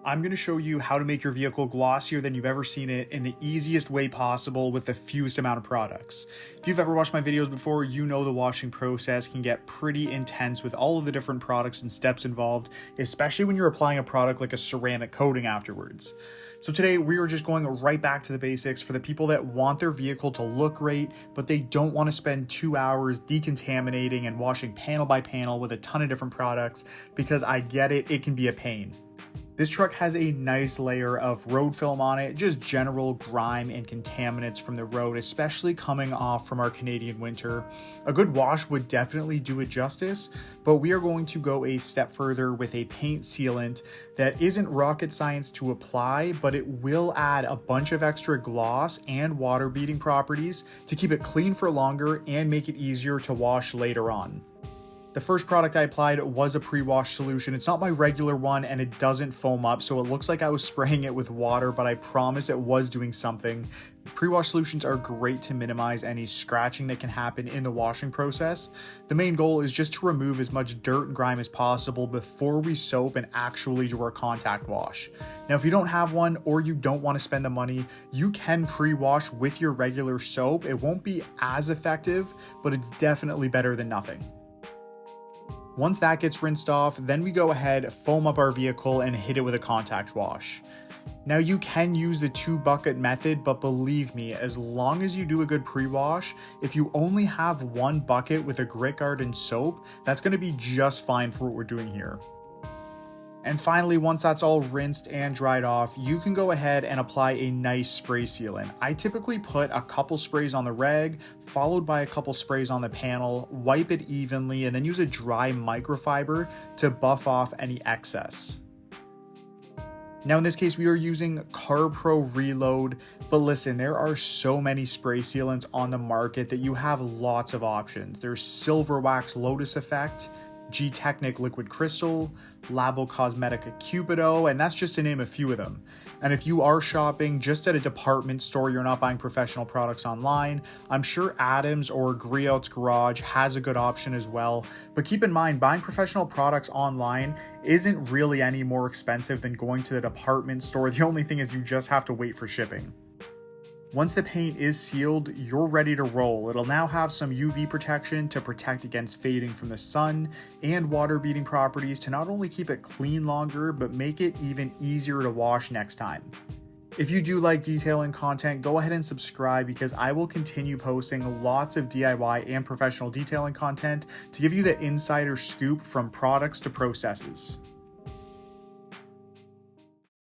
I'm going to show you how to make your vehicle glossier than you've ever seen it in the easiest way possible with the fewest amount of products. If you've ever watched my videos before, you know the washing process can get pretty intense with all of the different products and steps involved, especially when you're applying a product like a ceramic coating afterwards. So today we are just going right back to the basics for the people that want their vehicle to look great, but they don't want to spend 2 hours decontaminating and washing panel by panel with a ton of different products, because I get it, it can be a pain. This truck has a nice layer of road film on it, just general grime and contaminants from the road, especially coming off from our Canadian winter. A good wash would definitely do it justice, but we are going to go a step further with a paint sealant that isn't rocket science to apply, but it will add a bunch of extra gloss and water beading properties to keep it clean for longer and make it easier to wash later on. The first product I applied was a pre-wash solution. It's not my regular one and it doesn't foam up, so it looks like I was spraying it with water, but I promise it was doing something. Pre-wash solutions are great to minimize any scratching that can happen in the washing process. The main goal is just to remove as much dirt and grime as possible before we soap and actually do our contact wash. Now, if you don't have one or you don't want to spend the money, you can pre-wash with your regular soap. It won't be as effective, but it's definitely better than nothing. Once that gets rinsed off, then we go ahead, foam up our vehicle, and hit it with a contact wash. Now you can use the 2-bucket method, but believe me, as long as you do a good pre-wash, if you only have 1 bucket with a grit guard and soap, that's going to be just fine for what we're doing here. And finally, once that's all rinsed and dried off, you can go ahead and apply a nice spray sealant. I typically put a couple sprays on the rag, followed by a couple sprays on the panel, wipe it evenly, and then use a dry microfiber to buff off any excess. Now in this case, we are using CarPro Reload, but listen, there are so many spray sealants on the market that you have lots of options. There's Silver Wax Lotus Effect, G-Technic Liquid Crystal, Labo Cosmetica Cupido, and that's just to name a few of them. And if you are shopping just at a department store, you're not buying professional products online, I'm sure Adams or Griot's Garage has a good option as well. But keep in mind, buying professional products online isn't really any more expensive than going to the department store. The only thing is you just have to wait for shipping. Once the paint is sealed, you're ready to roll. It'll now have some UV protection to protect against fading from the sun and water beading properties to not only keep it clean longer, but make it even easier to wash next time. If you do like detailing content, go ahead and subscribe, because I will continue posting lots of DIY and professional detailing content to give you the insider scoop from products to processes.